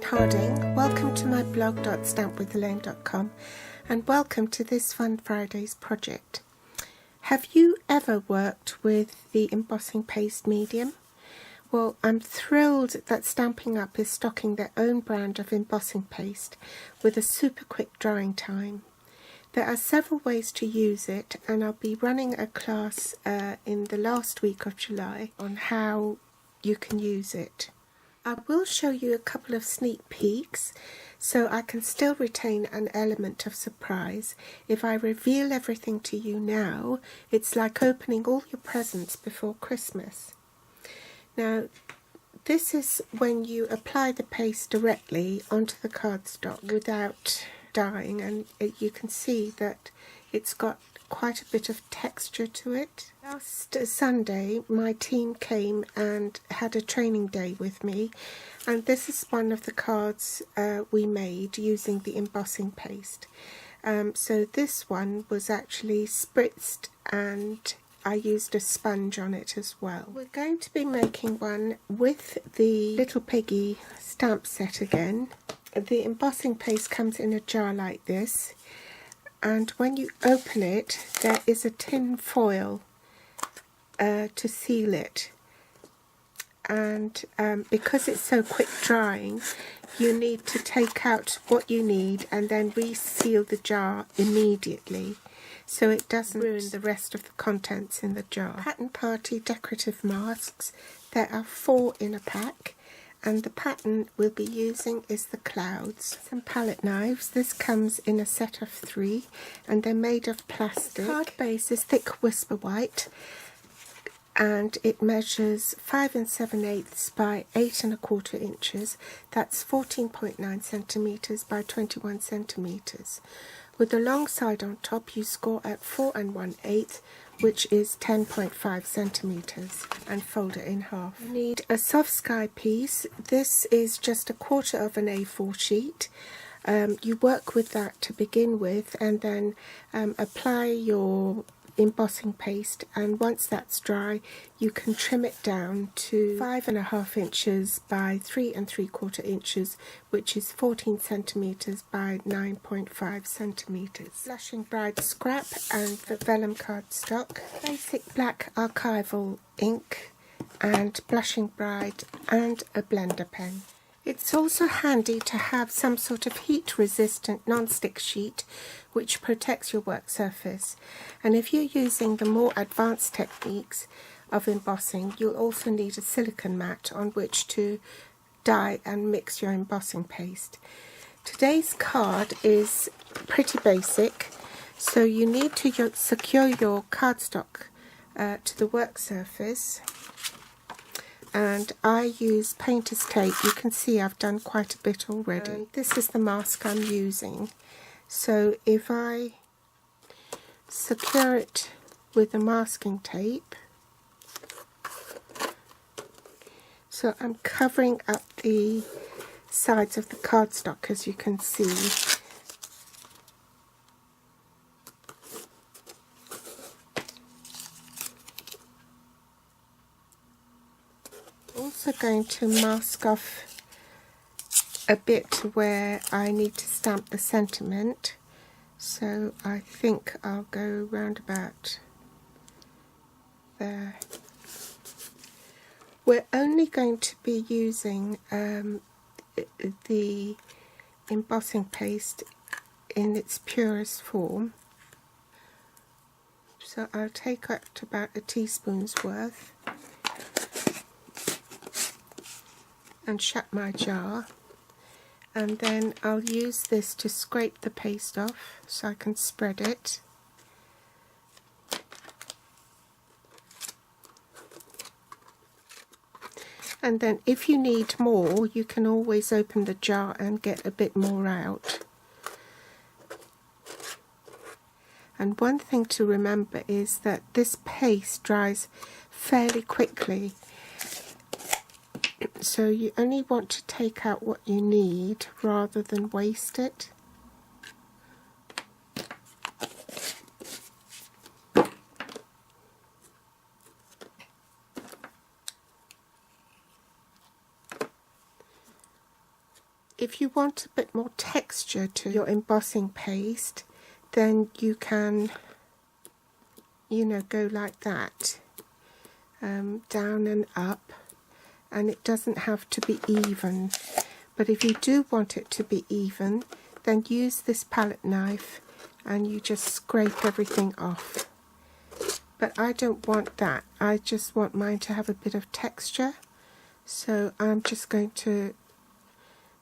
Harding. Welcome to my blog.stampwithelaine.com and welcome to this Fun Fridays project. Have you ever worked with the embossing paste medium? Well, I'm thrilled that Stampin' Up is stocking their own brand of embossing paste with a super quick drying time. There are several ways to use it, and I'll be running a class in the last week of July on how you can use it. I will show you a couple of sneak peeks so I can still retain an element of surprise. If I reveal everything to you now, it's like opening all your presents before Christmas. Now, this is when you apply the paste directly onto the cardstock without dyeing, and you can see that it's got quite a bit of texture to it. Last Sunday my team came and had a training day with me, and this is one of the cards we made using the embossing paste. So this one was actually spritzed and I used a sponge on it as well. We're going to be making one with the Little Piggy stamp set again. The embossing paste comes in a jar like this, and when you open it there is a tin foil to seal it, and because it's so quick drying you need to take out what you need and then reseal the jar immediately so it doesn't ruin the rest of the contents in the jar. Pattern Party decorative masks, there are 4 in a pack, and the pattern we'll be using is the clouds. Some palette knives. This comes in a set of 3 and they're made of plastic. The card base is thick whisper white and it measures 5 7/8 by 8 1/4 inches. That's 14.9 centimeters by 21 centimeters. With the long side on top you score at 4 1/8, which is 10.5 centimeters, and fold it in half. You need a soft sky piece. This is just 1/4 of an A4 sheet. You work with that to begin with and then apply your embossing paste, and once that's dry you can trim it down to 5 1/2 inches by 3 3/4 inches, which is 14 centimeters by 9.5 centimeters. Blushing Bride scrap and the vellum cardstock, basic black archival ink and Blushing Bride and a blender pen. It's also handy to have some sort of heat-resistant non-stick sheet which protects your work surface. And if you're using the more advanced techniques of embossing, you'll also need a silicone mat on which to dye and mix your embossing paste. Today's card is pretty basic, so you need to secure your cardstock to the work surface. And I use painter's tape. You can see I've done quite a bit already. And this is the mask I'm using. So if I secure it with the masking tape, so I'm covering up the sides of the cardstock, as you can see. Also going to mask off a bit where I need to stamp the sentiment, so I think I'll go round about there. We're only going to be using the embossing paste in its purest form, so I'll take up to about a teaspoon's worth and shut my jar, and then I'll use this to scrape the paste off so I can spread it. And then if you need more you can always open the jar and get a bit more out. And one thing to remember is that this paste dries fairly quickly, so you only want to take out what you need rather than waste it. if you want a bit more texture to your embossing paste, then you can, you know, go like that, down and up, and it doesn't have to be even. But if you do want it to be even, then use this palette knife and you just scrape everything off. But I don't want that. I just want mine to have a bit of texture. So I'm just going to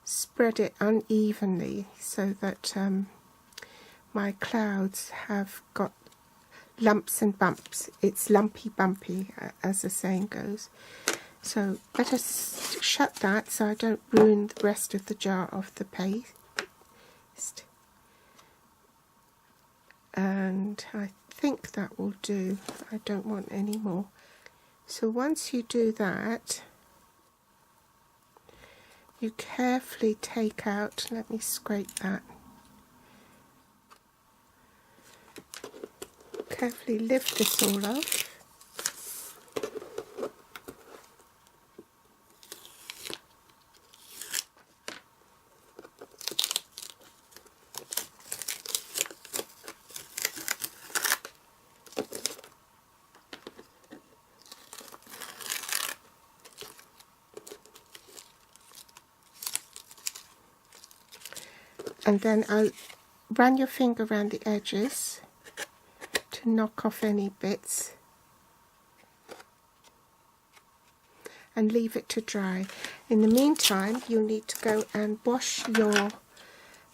spread it unevenly so that my clouds have got lumps and bumps. It's lumpy bumpy, as the saying goes. So better shut that so I don't ruin the rest of the jar of the paste. And I think that will do. I don't want any more. So once you do that, you carefully take out, let me scrape that, carefully lift this all off. And then I'll run your finger around the edges to knock off any bits and leave it to dry. In the meantime, you'll need to go and wash your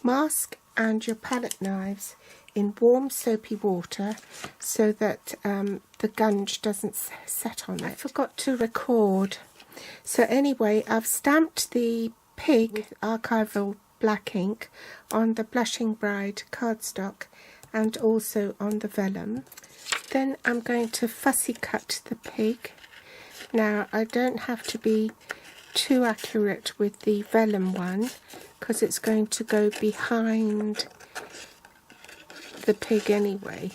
mask and your palette knives in warm soapy water so that the gunge doesn't set on it. I forgot to record. So anyway, I've stamped the pig with archival black ink on the Blushing Bride cardstock and also on the vellum. Then I'm going to fussy cut the pig. Now I don't have to be too accurate with the vellum one because it's going to go behind the pig anyway.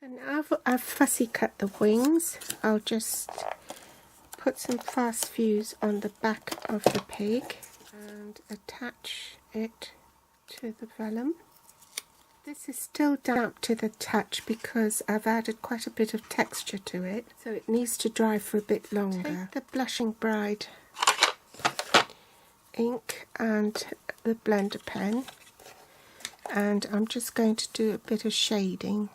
And now I've fussy cut the wings, I'll just put some fast fuse on the back of the pig and attach it to the vellum. This is still damp to the touch because I've added quite a bit of texture to it, so it needs to dry for a bit longer. Take the Blushing Bride ink and the blender pen, and I'm just going to do a bit of shading.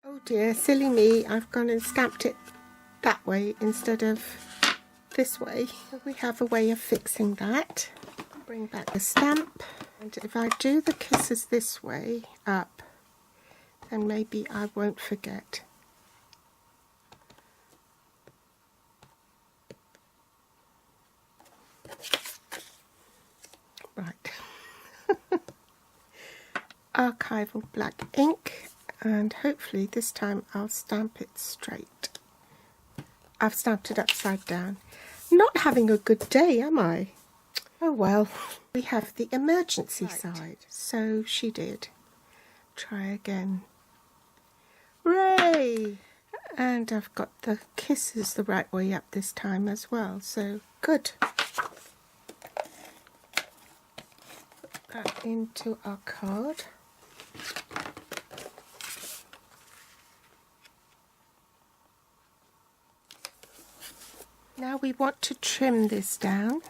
Oh dear, silly me, I've gone and stamped it that way instead of this way. So we have a way of fixing that. Bring back the stamp, and if I do the kisses this way up, then maybe I won't forget. Right. Archival black ink. And hopefully this time I'll stamp it straight. I've stamped it upside down. Not having a good day, am I? Oh well. We have the emergency side. So she did. Try again. Hooray! And I've got the kisses the right way up this time as well. So good. Put that into our card. Now we want to trim this down.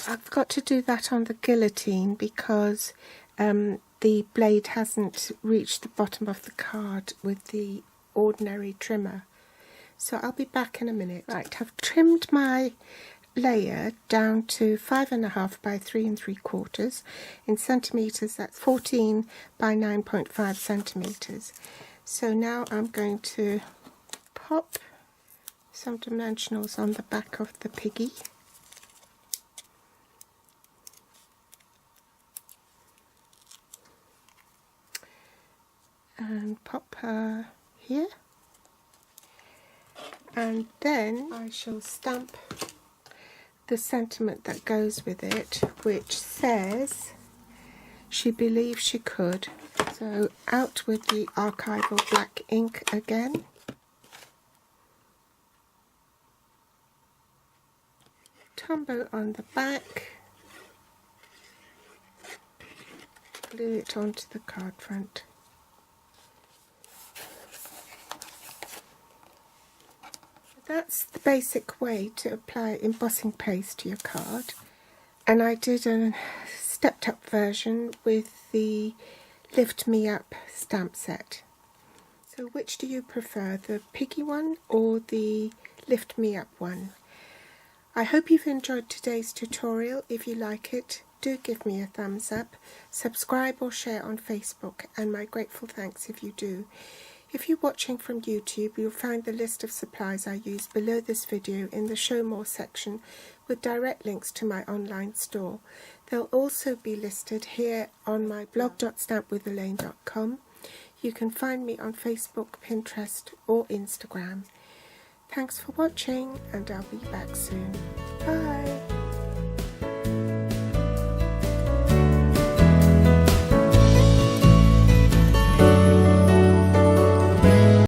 I've got to do that on the guillotine because the blade hasn't reached the bottom of the card with the ordinary trimmer. So I'll be back in a minute. Right, I've trimmed my layer down to 5.5 by 3 3/4. In centimetres, that's 14 by 9.5 centimetres. So now I'm going to pop some dimensionals on the back of the piggy. here, and then I shall stamp the sentiment that goes with it, which says she believes she could. So out with the archival black ink again. Tombow on the back. Glue it onto the card front. That's the basic way to apply embossing paste to your card, and I did a stepped up version with the Lift Me Up stamp set. So which do you prefer, the Piggy one or the Lift Me Up one? I hope you've enjoyed today's tutorial. If you like it, do give me a thumbs up, subscribe or share on Facebook, and my grateful thanks if you do. If you're watching from YouTube, you'll find the list of supplies I use below this video in the Show More section with direct links to my online store. They'll also be listed here on my blog.stampwithelaine.com. You can find me on Facebook, Pinterest or Instagram. Thanks for watching, and I'll be back soon. Bye!